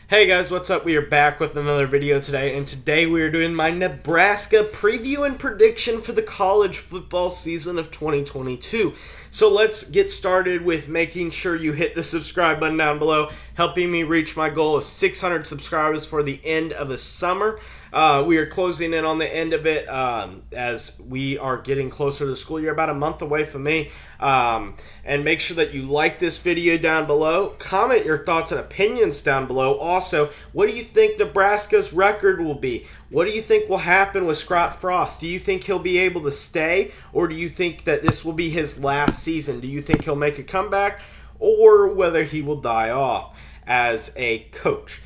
Hey guys, what's up? We are back with another video today, and today we are doing my Nebraska preview and prediction for the college football season of 2022. So let's get started with making sure you hit the subscribe button down below, helping me reach my goal of 600 subscribers for the end of the summer. We are closing in on the end of it as we are getting closer to the school year, about a month away from me. And make sure that you like this video down below. Comment your thoughts and opinions down below. Also, what do you think Nebraska's record will be? What do you think will happen with Scott Frost? Do you think he'll be able to stay, or do you think that this will be his last season? Do you think he'll make a comeback, or whether he will die off as a coach?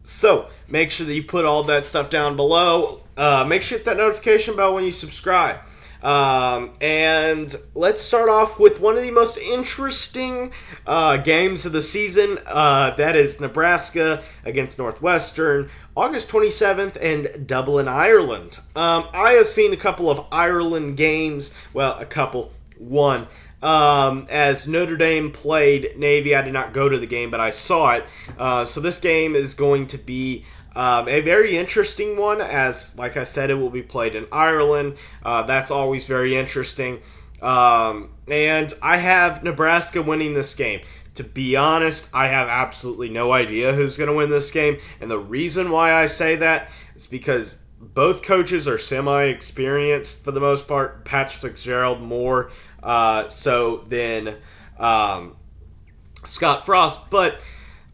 So, make sure that you put all that stuff down below. Make sure you hit that notification bell when you subscribe. And let's start off with one of the most interesting games of the season. That is Nebraska against Northwestern, August 27th in Dublin, Ireland. I have seen a couple of Ireland games. Well, a couple. One. As Notre Dame played Navy. I did not go to the game, but I saw it. So this game is going to be a very interesting one, as, like I said, it will be played in Ireland. That's always very interesting. And I have Nebraska winning this game. To be honest, I have absolutely no idea who's going to win this game. And the reason why I say that is because both coaches are semi-experienced for the most part. Patrick Fitzgerald more so than Scott Frost. But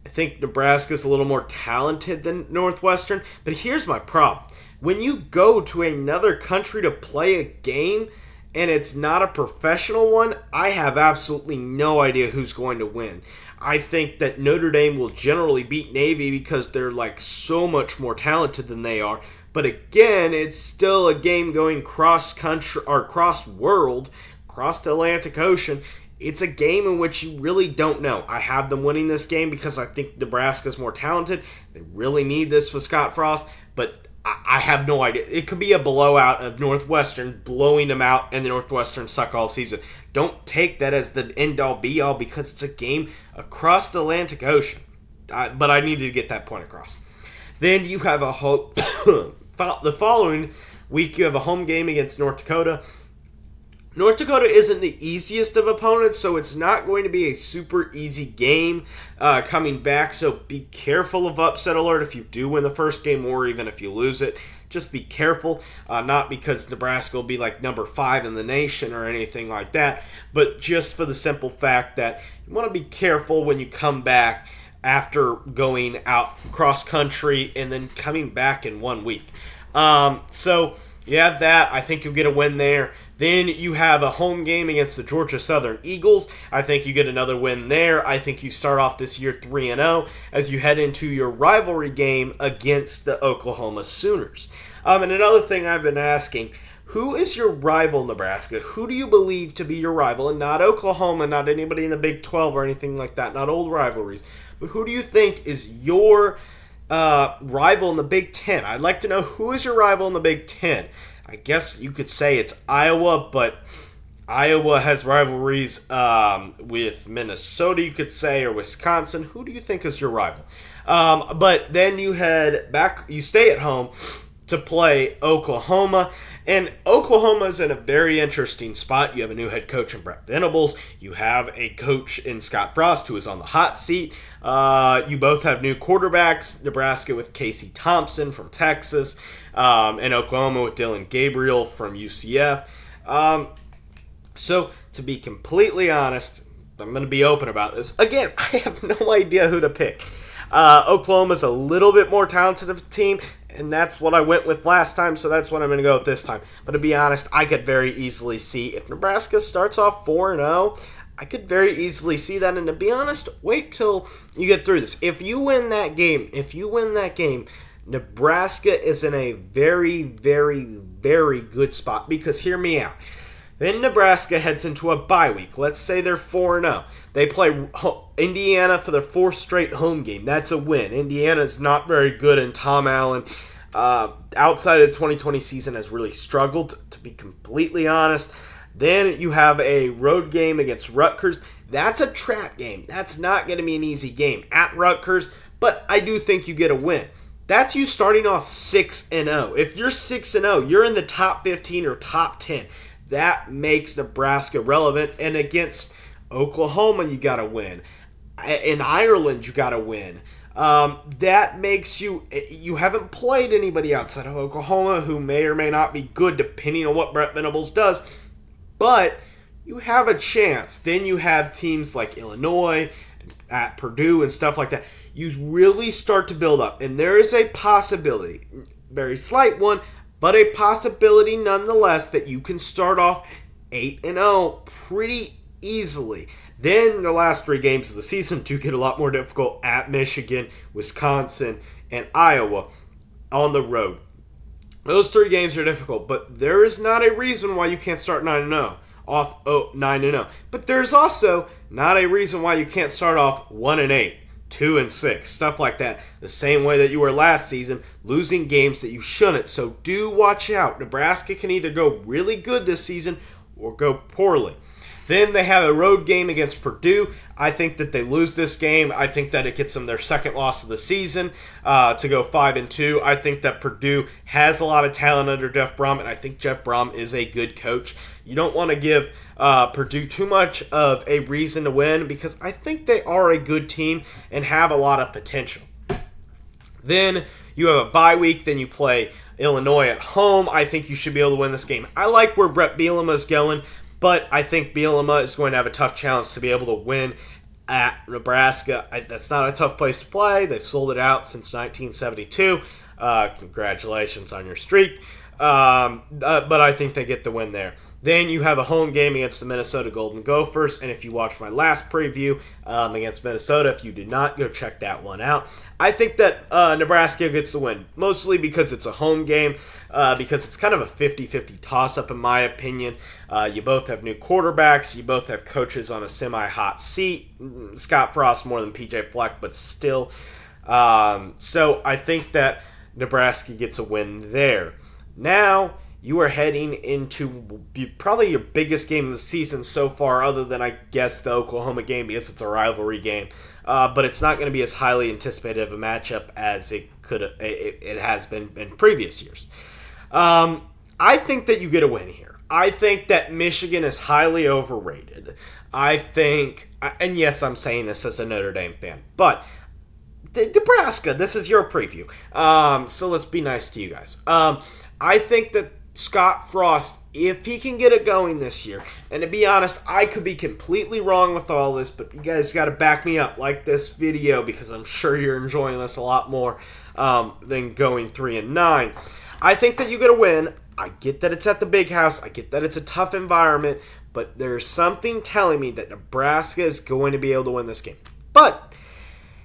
I think Nebraska's a little more talented than Northwestern. But here's my problem. When you go to another country to play a game and it's not a professional one, I have absolutely no idea who's going to win. I think that Notre Dame will generally beat Navy because they're like so much more talented than they are. But again, it's still a game going cross-country or cross-world, across the Atlantic Ocean. It's a game in which you really don't know. I have them winning this game because I think Nebraska's more talented. They really need this for Scott Frost, but I have no idea. It could be a blowout of Northwestern blowing them out, and the Northwestern suck all season. Don't take that as the end-all, be-all, because it's a game across the Atlantic Ocean. But I needed to get that point across. Then you have the following week, you have a home game against North Dakota. North Dakota isn't the easiest of opponents, so it's not going to be a super easy game coming back. So be careful of upset alert if you do win the first game, or even if you lose it. Just be careful, not because Nebraska will be like number 5 in the nation or anything like that, but just for the simple fact that you want to be careful when you come back after going out cross country and then coming back in 1 week. So you have that. I think you'll get a win there. Then you have a home game against the Georgia Southern Eagles. I think you get another win there. I think you start off this year 3-0 as you head into your rivalry game against the Oklahoma Sooners. And another thing I've been asking, who is your rival, Nebraska? Who do you believe to be your rival? And not Oklahoma, not anybody in the Big 12 or anything like that, not old rivalries. But who do you think is your rival in the Big 10? I'd like to know who is your rival in the Big 10. I guess you could say it's Iowa, but Iowa has rivalries with Minnesota, you could say, or Wisconsin. Who do you think is your rival? But then you head back, you stay at home to play Oklahoma. And Oklahoma is in a very interesting spot. You have a new head coach in Brett Venables. You have a coach in Scott Frost who is on the hot seat. You both have new quarterbacks. Nebraska with Casey Thompson from Texas, and Oklahoma with Dylan Gabriel from UCF. So, to be completely honest, I'm going to be open about this. Again, I have no idea who to pick. Oklahoma's a little bit more talented of a team, and that's what I went with last time, so that's what I'm going to go with this time. But to be honest, I could very easily see if Nebraska starts off 4-0, I could very easily see that. And to be honest, wait till you get through this. If you win that game, Nebraska is in a very, very, very good spot. Because hear me out. Then Nebraska heads into a bye week. Let's say they're 4-0. They play Indiana for their 4th straight home game. That's a win. Indiana's not very good, and Tom Allen, outside of the 2020 season, has really struggled, to be completely honest. Then you have a road game against Rutgers. That's a trap game. That's not going to be an easy game. At Rutgers, but I do think you get a win. That's you starting off 6-0. If you're 6-0, you're in the top 15 or top 10. That makes Nebraska relevant. And against Oklahoma, you got to win. In Ireland, you got to win. That makes you haven't played anybody outside of Oklahoma who may or may not be good depending on what Brett Venables does. But you have a chance. Then you have teams like Illinois, at Purdue and stuff like that. You really start to build up. And there is a possibility, very slight one, but a possibility nonetheless that you can start off 8-0 pretty easily. Then the last 3 games of the season do get a lot more difficult at Michigan, Wisconsin, and Iowa on the road. Those 3 games are difficult, but there is not a reason why you can't start 9-0. Off 9-0. But there's also not a reason why you can't start off 1-8, 2-6, stuff like that. The same way that you were last season, losing games that you shouldn't. So do watch out. Nebraska can either go really good this season or go poorly. Then they have a road game against Purdue. I think that they lose this game. I think that it gets them their second loss of the season to go 5-2. I think that Purdue has a lot of talent under Jeff Brom, and I think Jeff Brom is a good coach. You don't want to give Purdue too much of a reason to win because I think they are a good team and have a lot of potential. Then you have a bye week. Then you play Illinois at home. I think you should be able to win this game. I like where Brett Bielema is going. But I think Bielema is going to have a tough challenge to be able to win at Nebraska. That's not a tough place to play. They've sold it out since 1972. Congratulations on your streak. But I think they get the win there. Then you have a home game against the Minnesota Golden Gophers. And if you watched my last preview against Minnesota, if you did not, go check that one out. I think that Nebraska gets the win, mostly because it's a home game, because it's kind of a 50-50 toss-up in my opinion. You both have new quarterbacks. You both have coaches on a semi-hot seat. Scott Frost more than PJ Fleck, but still. So I think that Nebraska gets a win there. Now, you are heading into probably your biggest game of the season so far, other than, I guess, the Oklahoma game, because it's a rivalry game. But it's not going to be as highly anticipated of a matchup as it has been in previous years. I think that you get a win here. I think that Michigan is highly overrated. I think, and yes, I'm saying this as a Notre Dame fan, but Nebraska, this is your preview. So let's be nice to you guys. I think that Scott Frost, if he can get it going this year, and to be honest, I could be completely wrong with all this, but you guys got to back me up, like this video, because I'm sure you're enjoying this a lot more than going 3-9. I think that you get a win. I get that it's at the Big House. I get that it's a tough environment, but there's something telling me that Nebraska is going to be able to win this game. But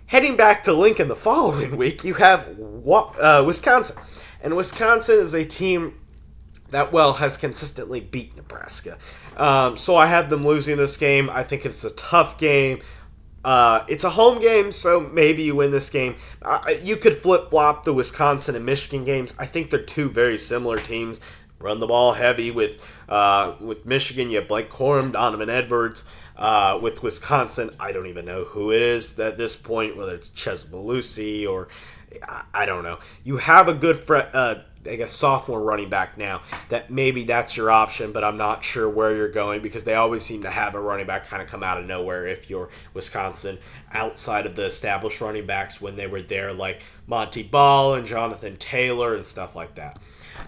heading back to Lincoln the following week, you have Wisconsin. And Wisconsin is a team that, has consistently beat Nebraska. So I have them losing this game. I think it's a tough game. It's a home game, so maybe you win this game. You could flip-flop the Wisconsin and Michigan games. I think they're two very similar teams. Run the ball heavy with Michigan. You have Blake Corum, Donovan Edwards. With Wisconsin, I don't even know who it is at this point, whether it's Ches Belusi or I don't know. You have a good sophomore running back now that maybe that's your option, but I'm not sure where you're going because they always seem to have a running back kind of come out of nowhere if you're Wisconsin outside of the established running backs when they were there, like Monty Ball and Jonathan Taylor and stuff like that.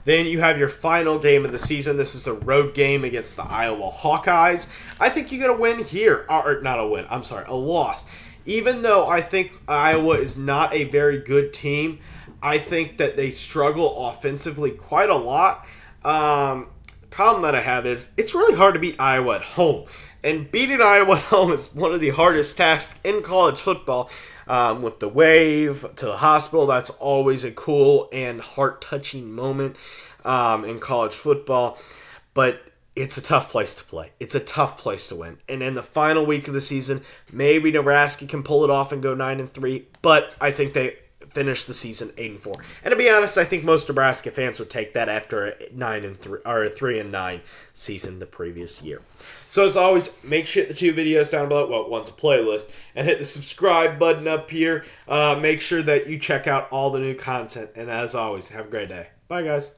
Then you have your final game of the season. This is a road game against the Iowa Hawkeyes. I think you get a win here. Or not a win. I'm sorry, a loss. Even though I think Iowa is not a very good team, I think that they struggle offensively quite a lot. The problem that I have is it's really hard to beat Iowa at home. And beating Iowa at home is one of the hardest tasks in college football. With the wave to the hospital, that's always a cool and heart-touching moment in college football. But it's a tough place to play. It's a tough place to win. And in the final week of the season, maybe Nebraska can pull it off and go 9-3. But I think finish the season 8-4. And to be honest, I think most Nebraska fans would take that after a 9-3 or a 3-9 season the previous year. So as always, make sure the 2 videos down below, well, one's a playlist, and hit the subscribe button up here. Make sure that you check out all the new content. And as always, have a great day. Bye, guys.